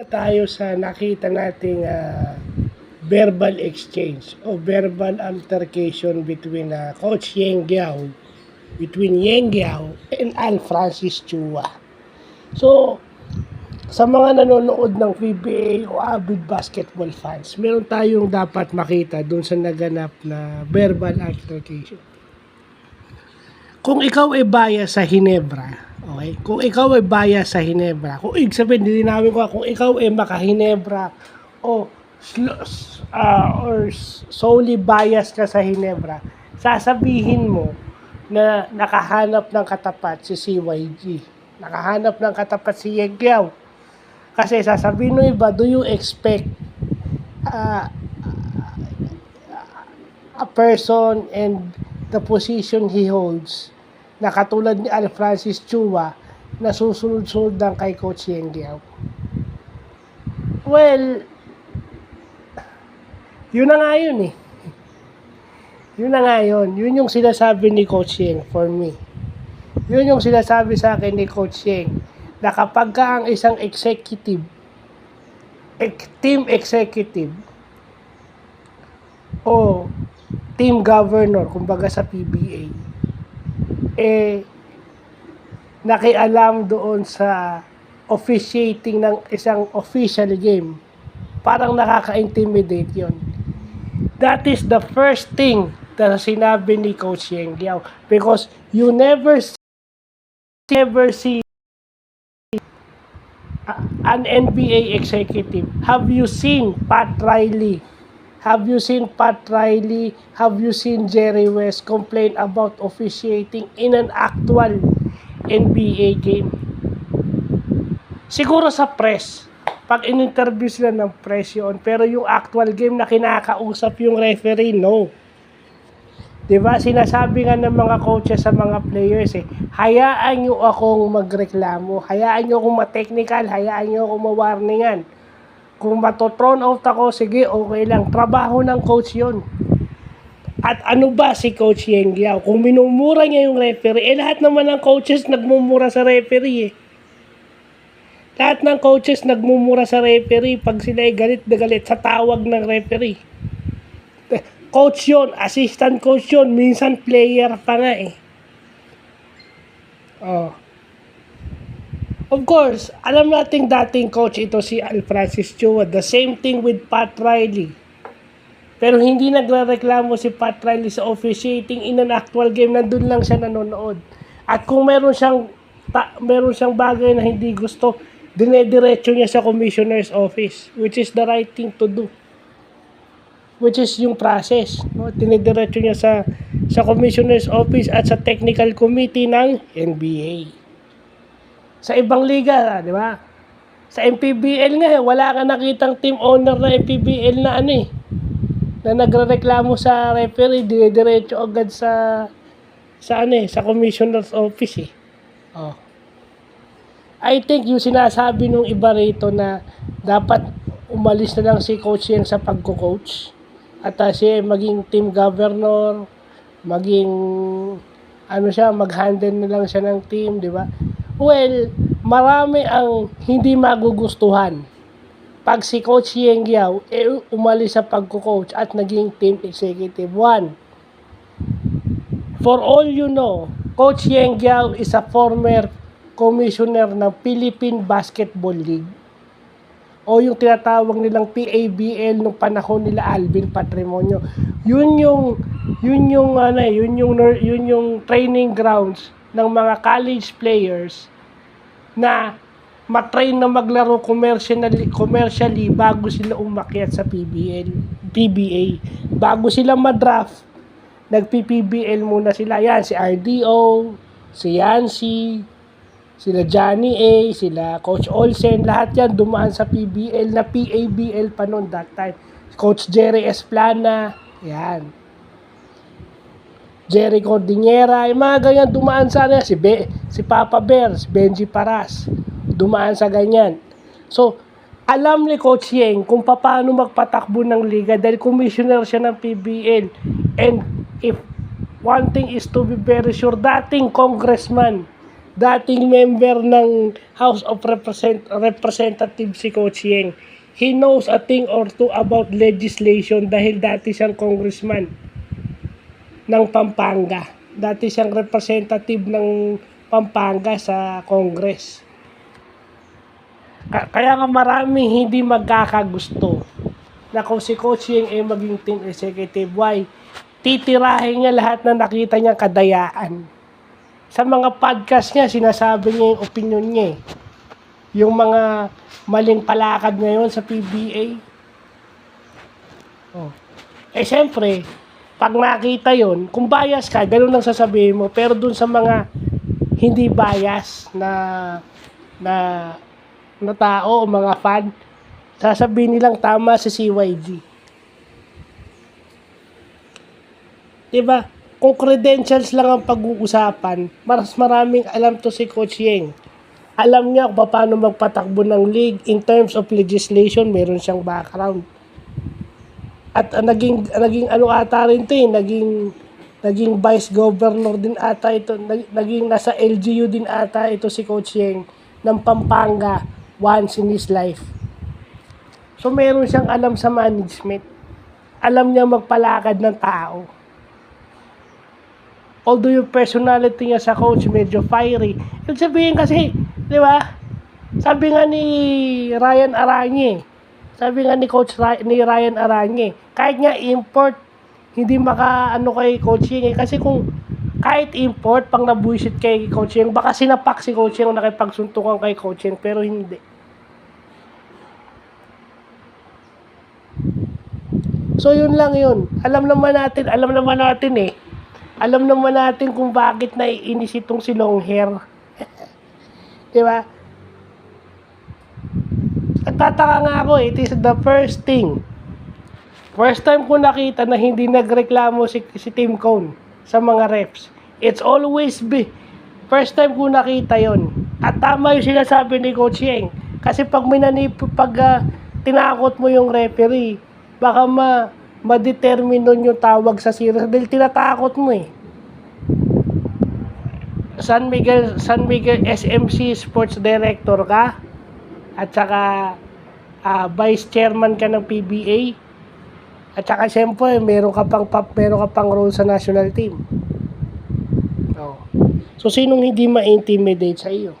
tayo sa nakita nating verbal exchange o verbal altercation between Coach Yeng Guiao, and Al Francis Chua. So, sa mga nanonood ng PBA o avid basketball fans, meron tayong dapat makita doon sa naganap na verbal altercation. Kung ikaw ay bias sa Hinebra, okay? Kung ikaw ay bias sa Hinebra, kung ibig sabihin, dilinawin ko kung ikaw ay maka-Hinebra o solely bias ka sa Hinebra, sasabihin mo na nakahanap ng katapat si CYG, nakahanap ng katapat si Yeng Guiao. Kasi sasabihin mo iba, do you expect a person and the position he holds na katulad ni Al Francis Chua na susunod-sunod lang kay Coach Yeng Guiao? Well, yun na nga yun eh. Yun na nga yun. Yun yung sinasabi ni Coach Yeng for me. Yun yung sinasabi sa akin ni Coach Yeng na kapag ka ang isang executive, team executive o team governor, kumbaga sa PBA, nakialam doon sa officiating ng isang official game, parang nakaka-intimidate yon. That is the first thing na sinabi ni Coach Yeng Guiao, because you never see an NBA executive. Have you seen Pat Riley? Have you seen Pat Riley? Have you seen Jerry West complain about officiating in an actual NBA game? Siguro sa press, pag in-interview sila ng press yun, pero yung actual game na kinakausap yung referee, no. Diba? Sinasabi nga ng mga coaches sa mga players hayaan nyo akong magreklamo, hayaan nyo akong ma-technical, hayaan nyo akong ma-warningan. Kung mato-thrown out ako, sige, okay lang. Trabaho ng coach yon. At ano ba si Coach Yeng Guiao? Kung minumura niya yung referee, lahat naman ng coaches nagmumura sa referee Lahat ng coaches nagmumura sa referee pag sila ay galit na galit sa tawag ng referee. Coach yon, assistant coach yon, minsan player pa nga Of course, alam nating dating coach ito si Al Francis Chua. The same thing with Pat Riley. Pero hindi nagrereklamo si Pat Riley sa officiating in an actual game, nandun lang siya nanonood. At kung meron siyang bagay na hindi gusto, dinediretso niya sa commissioner's office, which is the right thing to do. Which is yung process, no? Dinidiretso niya sa commissioner's office at sa technical committee ng NBA. Sa ibang liga, di ba? Sa MPBL nga, wala ka nakitang team owner na MPBL na na nagrereklamo sa referee, dinidiretso agad sa commissioner's office I think yung sinasabi nung iba rito na dapat umalis na lang si Coach Yeng sa pagko-coach at siya maging team governor, maging mag-handle na lang siya ng team, di ba? Well, marami ang hindi magugustuhan pag si Coach Yeng Guiao umalis sa pagko-coach at naging team executive. One, for all you know, Coach Yeng Guiao is a former commissioner ng Philippine Basketball League o yung tinatawag nilang PABL nung panahon nila Alvin Patrimonio. Yun yung training grounds ng mga college players na matrain na maglaro commercially bago sila umakyat sa PBA. Bago sila madraft, nag-PBL muna sila. Yan, si RDO, si Yancy, sila Johnny A, sila Coach Olsen, lahat yan dumaan sa PBL na PABL pa noon that time. Coach Jerry Esplana, yan. Jerry Cordillera, yung mga ganyan dumaan sa si Papa Bear, si Benji Paras, dumaan sa ganyan. So, alam ni Coach Yeng kung paano magpatakbo ng liga dahil commissioner siya ng PBL. And if one thing is to be very sure, dating congressman dating member ng House of Representatives si Coach Yeng. He knows a thing or two about legislation dahil dati siyang congressman ng Pampanga. Dati siyang representative ng Pampanga sa Congress. Kaya nga maraming hindi magkakagusto na kung si Coach Yeng ay maging team executive. Why? Titirahin niya lahat na nakita niyang kadayaan. Sa mga podcast niya, sinasabi niya yung opinion niya. Yung mga maling palakad ngayon sa PBA. Oh. Siyempre, pag nakita yon, kung bias ka, ganun lang sasabihin mo. Pero dun sa mga hindi bias na tao o mga fan, sasabihin nilang tama si CYG. Diba? Kung credentials lang ang pag-uusapan, mas maraming alam to si Coach Yeng. Alam niya kung paano magpatakbo ng league in terms of legislation, meron siyang background. At naging ano ata rin to naging vice governor din ata ito, naging nasa LGU din ata ito si Coach Yeng ng Pampanga once in his life. So meron siyang alam sa management. Alam niya magpalakad ng tao. Although yung personality niya sa coach medyo fiery. Ibig sabihin kasi, di ba? Sabi nga ni Ryan Aranye, sabi nga ni Ryan Aranye, kahit nga import, hindi maka-ano kay Coach Yeng. Kasi kung kahit import, pang nabuisit kay Coach Yeng, baka sinapak si Coach Yeng nakipagsuntukan kay Coach Yeng, pero hindi. So yun lang yun. Alam naman natin Alam naman natin kung bakit naiinis itong si Longhair. Di ba? Nagtataka nga ako, it is the first thing. First time ko nakita na hindi nagreklamo si Tim Cone sa mga refs. It's always first time ko nakita yon. At tama yung sinasabi ni Coach Yeng. Kasi pag tinakot mo yung referee, baka ma-determine nun yung tawag sa series dahil tinatakot mo eh. San Miguel SMC Sports Director ka at saka Vice Chairman ka ng PBA at saka siyempre meron ka pang role sa national team. Oh. So sinong hindi ma-intimidate sa iyo?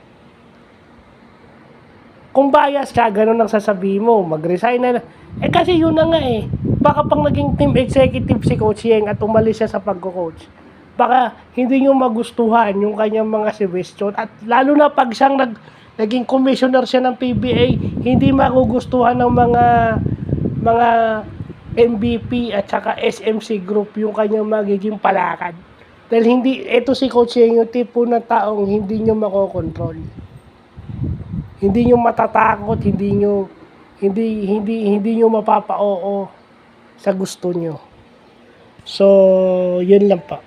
Kung bias ka, ganun ang sasabihin mo, mag-resign na. Kasi yun na nga eh. Baka pang naging team executive si Coach Yeng at umalis siya sa pagko-coach, baka hindi nyo magustuhan yung kanyang mga suggestion. At lalo na pag siyang naging commissioner siya ng PBA, hindi magugustuhan ng mga MVP at saka SMC group yung kanyang magiging palakad. Dahil ito si Coach Yeng yung tipo na taong hindi nyo makokontrol. Hindi nyo matatakot, hindi nyo mapapa-oo sa gusto nyo. So, yun lang pa.